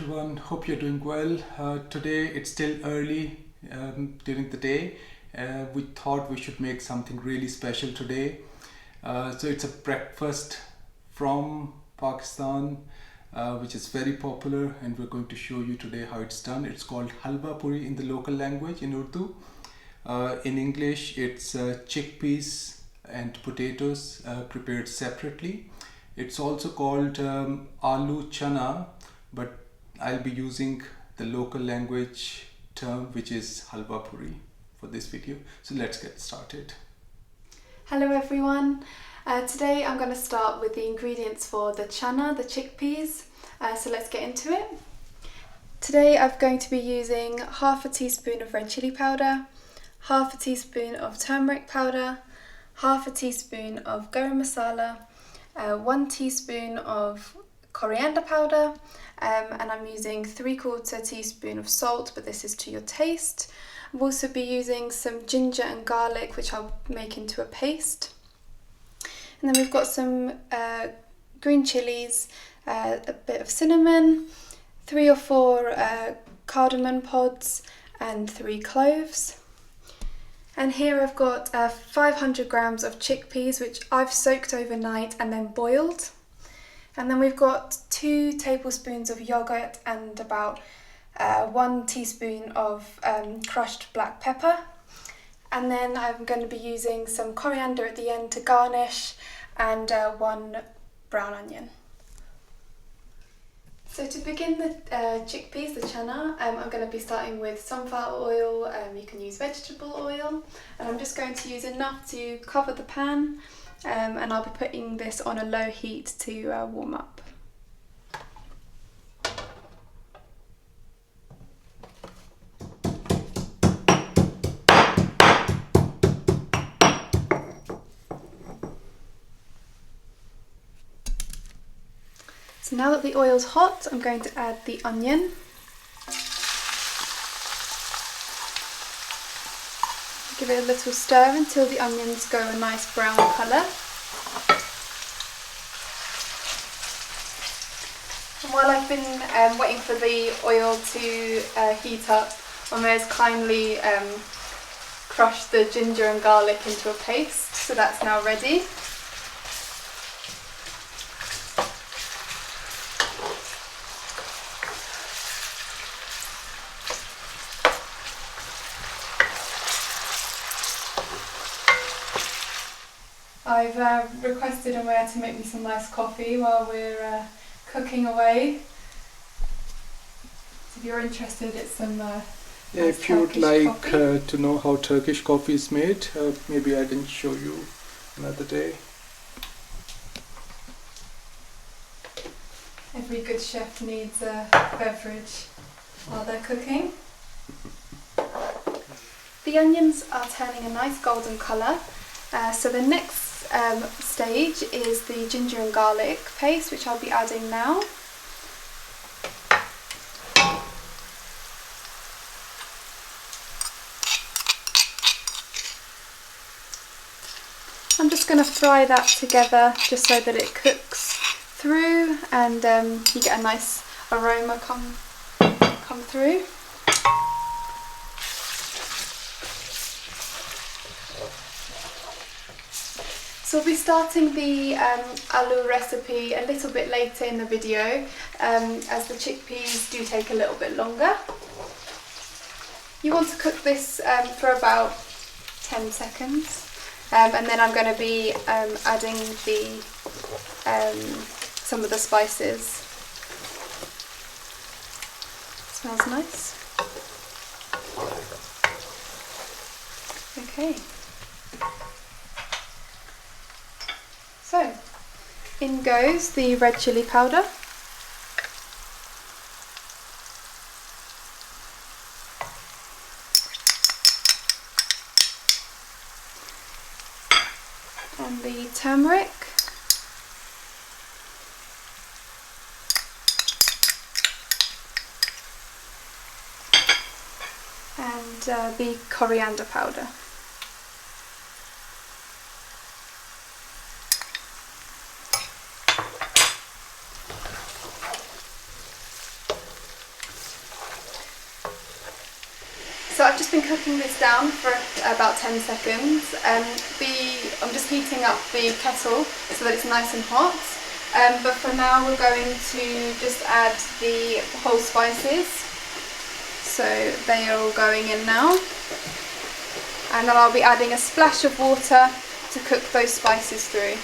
everyone, hope you're doing well. Today it's still early during the day. We thought we should make something really special today. So it's a breakfast from Pakistan, which is very popular, and we're going to show you today how it's done. It's called Halwa Puri in the local language in Urdu. In English it's chickpeas and potatoes prepared separately. It's also called Aloo Chana, but I'll be using the local language term, which is Halwa Puri, for this video. So let's get started. Hello everyone. Today I'm going to start with the ingredients for the chana, the chickpeas. So let's get into it. Today I'm going to be using half a teaspoon of red chili powder, half a teaspoon of turmeric powder, half a teaspoon of garam masala, 1 teaspoon of coriander powder, and I'm using 3/4 teaspoon of salt, but this is to your taste. I'll also be using some ginger and garlic, which I'll make into a paste. And then we've got some green chilies, a bit of cinnamon, 3 or 4 cardamom pods, and 3 cloves. And here I've got 500 grams of chickpeas, which I've soaked overnight and then boiled. And then we've got 2 tablespoons of yogurt and about 1 teaspoon of crushed black pepper. And then I'm going to be using some coriander at the end to garnish, and 1 brown onion. So to begin the chickpeas, the chana, I'm going to be starting with sunflower oil. You can use vegetable oil, and I'm just going to use enough to cover the pan, and I'll be putting this on a low heat to warm up. So now that the oil's hot, I'm going to add the onion. Give it a little stir until the onions go a nice brown colour. And while I've been waiting for the oil to heat up, Omer's kindly crushed the ginger and garlic into a paste, so that's now ready. I've requested Omer to make me some nice coffee while we're cooking away. So if you're interested, it's some nice If you would Turkish like coffee. to know how Turkish coffee is made, maybe I can show you another day. Every good chef needs a beverage while they're cooking. The onions are turning a nice golden colour. So the next stage is the ginger and garlic paste, which I'll be adding now. I'm just going to fry that together just so that it cooks through, and you get a nice aroma come through. So we'll be starting the aloo recipe a little bit later in the video, as the chickpeas do take a little bit longer. You want to cook this for about 10 seconds, and then I'm going to be adding the some of the spices. Smells nice. Okay. So, in goes the red chili powder. And the turmeric. And the coriander powder. so I've just been cooking this down for about 10 seconds. I'm just heating up the kettle so that it's nice and hot. But for now we're going to just add the whole spices. So they are all going in now. And then I'll be adding a splash of water to cook those spices through.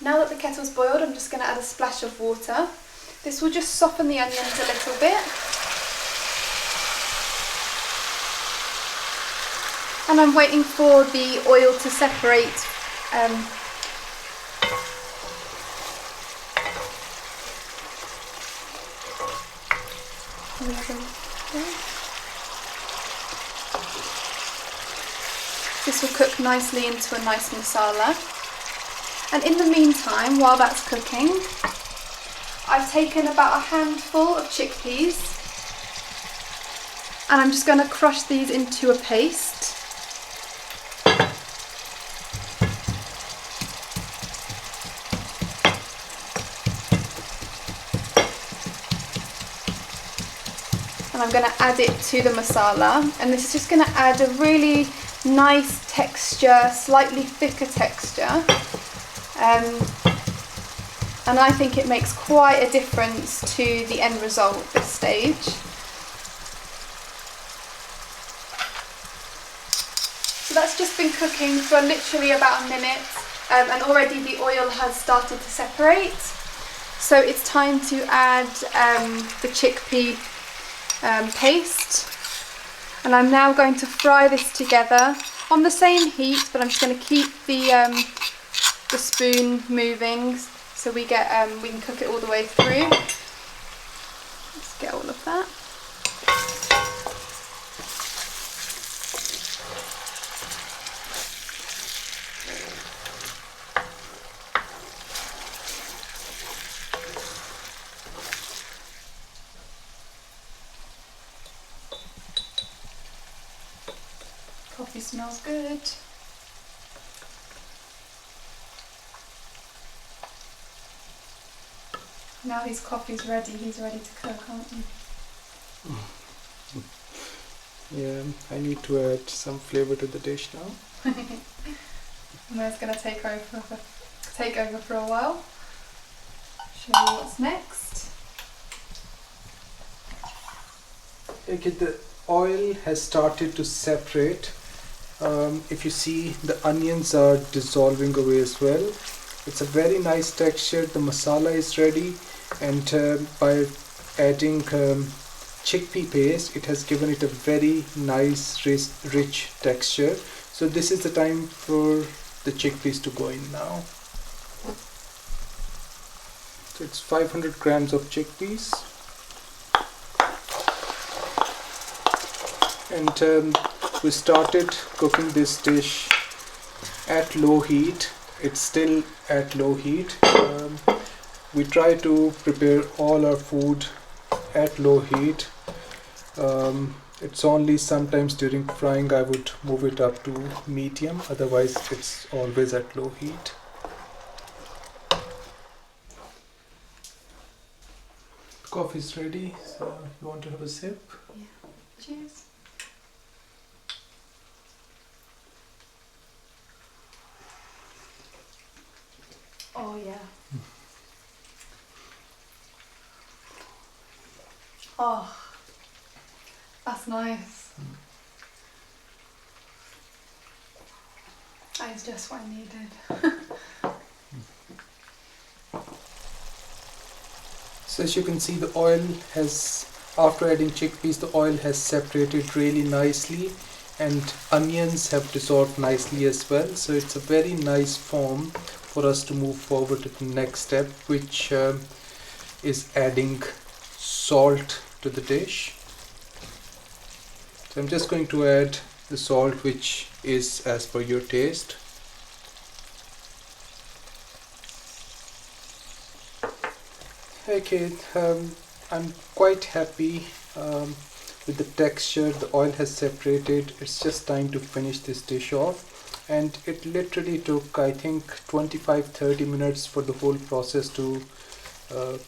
Now that the kettle's boiled, I'm just going to add a splash of water. This will just soften the onions a little bit. And I'm waiting for the oil to separate. This will cook nicely into a nice masala. And in the meantime, while that's cooking, I've taken about a handful of chickpeas and I'm just going to crush these into a paste. And I'm going to add it to the masala, and this is just going to add a really nice texture, slightly thicker texture. And I think it makes quite a difference to the end result at this stage. So that's just been cooking for literally about a minute, and already the oil has started to separate. So it's time to add the chickpea paste, and I'm now going to fry this together on the same heat, but I'm just going to keep the spoon moving so we can cook it all the way through. Let's get all of that. Coffee smells good. Now his coffee's ready, he's ready to cook, aren't you? Yeah, I need to add some flavor to the dish now. And then it's going to take over for a while. Show you what's next. Okay, the oil has started to separate. If you see, the onions are dissolving away as well. It's a very nice texture. The masala is ready, and by adding chickpea paste, it has given it a very nice rich texture. So this is the time for the chickpeas to go in now. So it's 500 grams of chickpeas, and we started cooking this dish at low heat. It's still at low heat. We try to prepare all our food at low heat. It's only sometimes during frying I would move it up to medium, otherwise it's always at low heat. Coffee's ready, so you want to have a sip? Yeah. Cheers. Oh yeah. Oh, that's nice. That is just what I needed. So as you can see, the oil has, after adding chickpeas, the oil has separated really nicely, and onions have dissolved nicely as well. So it's a very nice form for us to move forward to the next step, which is adding salt to the dish. So I'm just going to add the salt, which is as per your taste. Okay, I'm quite happy with the texture. The oil has separated. It's just time to finish this dish off, and it literally took, I think, 25-30 minutes for the whole process to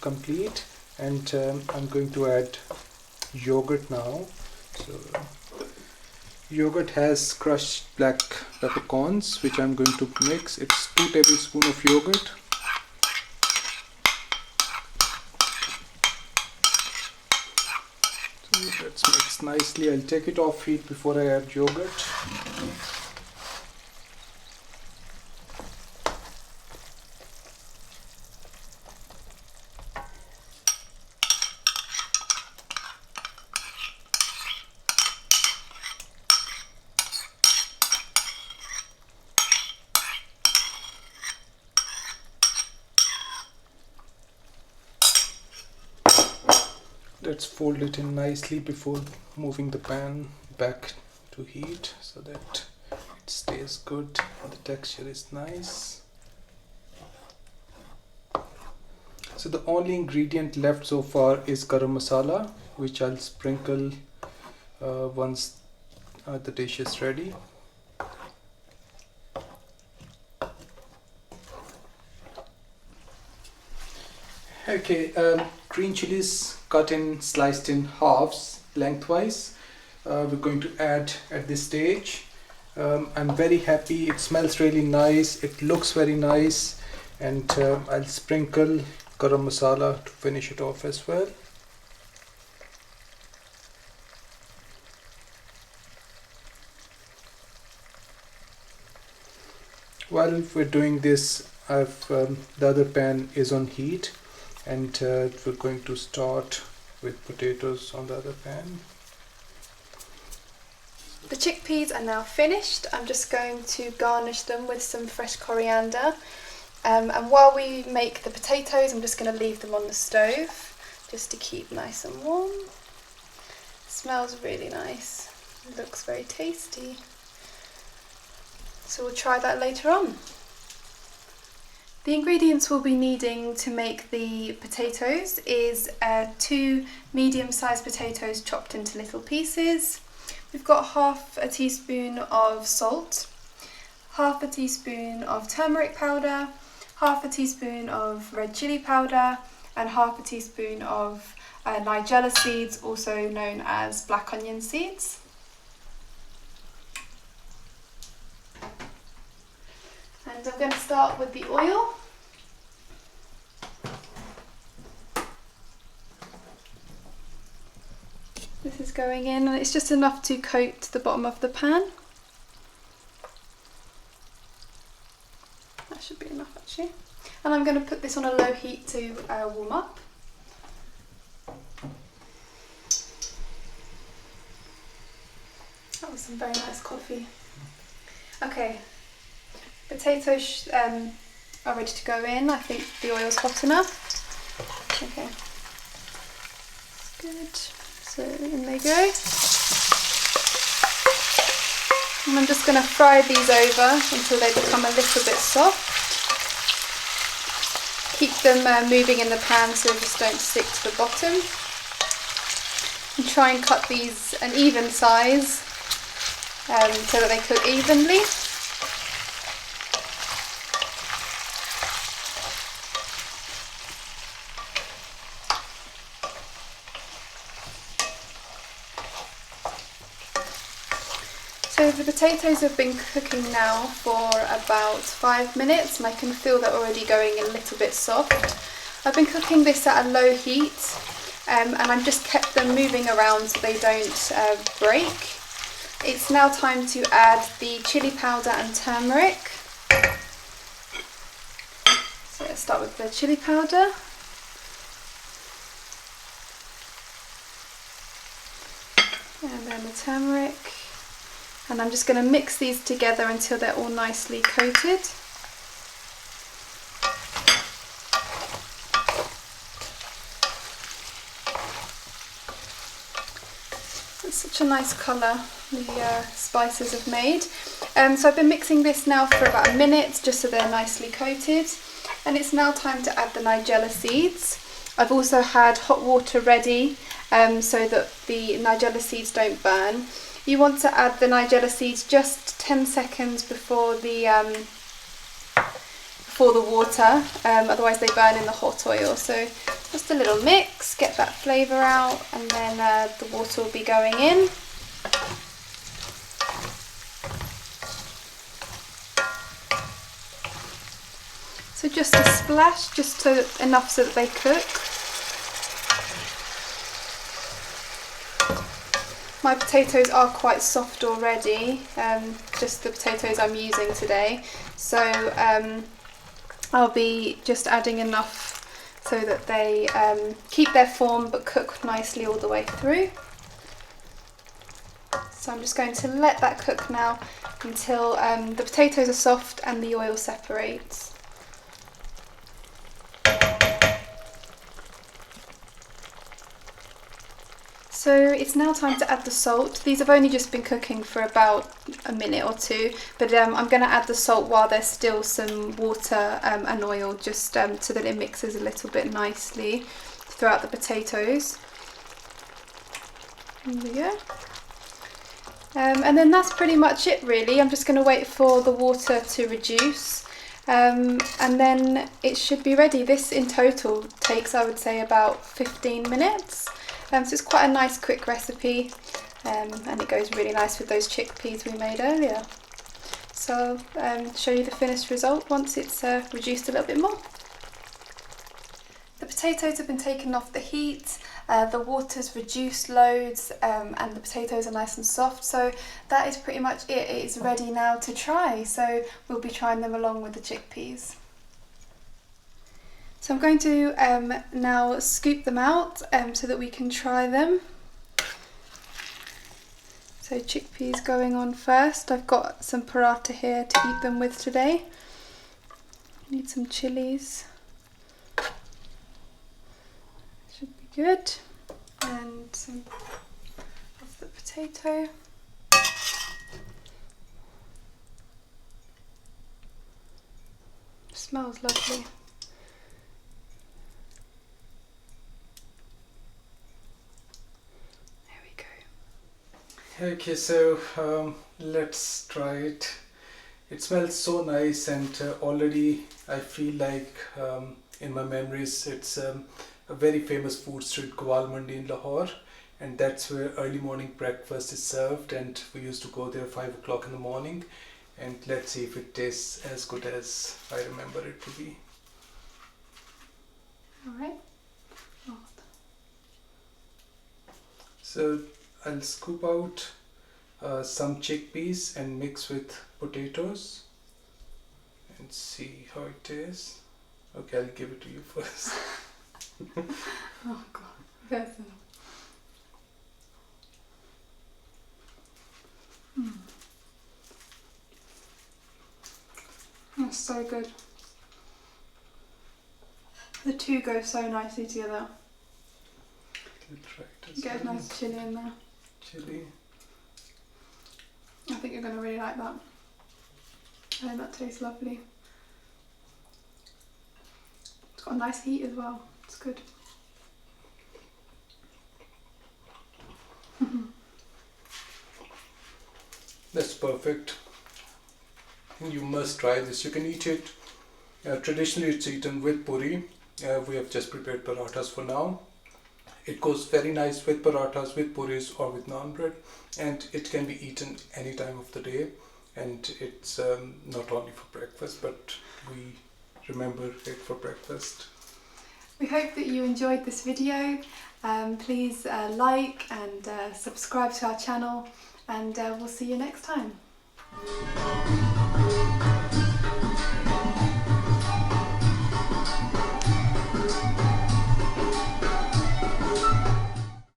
complete. and I'm going to add yogurt now. So yogurt has crushed black peppercorns, which I'm going to mix. It's 2 tablespoons of yogurt. So let's mix nicely. I'll take it off heat before I add yogurt. Let's fold it in nicely before moving the pan back to heat so that it stays good and the texture is nice. So the only ingredient left so far is Garam Masala, which I'll sprinkle once the dish is ready. Okay, green chilies cut in, sliced in halves lengthwise. We're going to add at this stage. I'm very happy. It smells really nice. It looks very nice, and I'll sprinkle garam masala to finish it off as well. While we're doing this, the other pan is on heat, and we're going to start with potatoes on the other pan. The chickpeas are now finished. I'm just going to garnish them with some fresh coriander. And while we make the potatoes, I'm just going to leave them on the stove just to keep nice and warm. It smells really nice. It looks very tasty. So we'll try that later on. The ingredients we'll be needing to make the potatoes is 2 medium-sized potatoes chopped into little pieces. We've got half a teaspoon of salt, half a teaspoon of turmeric powder, half a teaspoon of red chili powder, and half a teaspoon of nigella seeds, also known as black onion seeds. And I'm going to start with the oil. This is going in, and it's just enough to coat the bottom of the pan. That should be enough actually. And I'm going to put this on a low heat to warm up. That was some very nice coffee. Okay. Potatoes are ready to go in. I think the oil's hot enough. Okay, good. So in they go. And I'm just going to fry these over until they become a little bit soft. Keep them moving in the pan so they just don't stick to the bottom. And try and cut these an even size so that they cook evenly. So the potatoes have been cooking now for about 5 minutes, and I can feel they're already going a little bit soft. I've been cooking this at a low heat, and I've just kept them moving around so they don't break. It's now time to add the chili powder and turmeric. So let's start with the chili powder. And then the turmeric. And I'm just going to mix these together until they're all nicely coated. It's such a nice colour the spices have made. So I've been mixing this now for about a minute just so they're nicely coated. And it's now time to add the nigella seeds. I've also had hot water ready so that the nigella seeds don't burn. You want to add the nigella seeds just 10 seconds before before the water, otherwise they burn in the hot oil. So just a little mix, get that flavour out, and then the water will be going in. So just a splash, just enough so that they cook. My potatoes are quite soft already, just the potatoes I'm using today. So I'll be just adding enough so that they keep their form but cook nicely all the way through. So I'm just going to let that cook now until the potatoes are soft and the oil separates. So it's now time to add the salt. These have only just been cooking for about a minute or two, but I'm going to add the salt while there's still some water and oil, just so that it mixes a little bit nicely throughout the potatoes. There we go. And then that's pretty much it really. I'm just going to wait for the water to reduce, and then it should be ready. This in total takes, I would say, about 15 minutes. So it's quite a nice quick recipe, and it goes really nice with those chickpeas we made earlier. So I'll show you the finished result once it's reduced a little bit more. The potatoes have been taken off the heat, the water's reduced loads, and the potatoes are nice and soft. So that is pretty much it. It is ready now to try. So we'll be trying them along with the chickpeas. So I'm going to now scoop them out so that we can try them. So chickpeas going on first. I've got some paratha here to eat them with today. Need some chilies. Should be good. And some of the potato. Smells lovely. Okay, so let's try it. It smells so nice, and already I feel like in my memories it's a very famous food street, Gowal Mandi in Lahore, and that's where early morning breakfast is served, and we used to go there 5 o'clock in the morning, and let's see if it tastes as good as I remember it to be. Alright. Oh. So I'll scoop out some chickpeas and mix with potatoes and see how it tastes. Okay, I'll give it to you first. Oh god, that's enough. That's so good. The two go so nicely together. Get a nice chilli in there. Chilli. I think you're going to really like that. I think that tastes lovely. It's got a nice heat as well. It's good. That's perfect. You must try this. You can eat it. Traditionally it's eaten with puri. We have just prepared parathas for now. It goes very nice with parathas, with puris or with naan bread, and it can be eaten any time of the day, and it's not only for breakfast, but we remember it for breakfast. We hope that you enjoyed this video. Please like and subscribe to our channel, and we'll see you next time.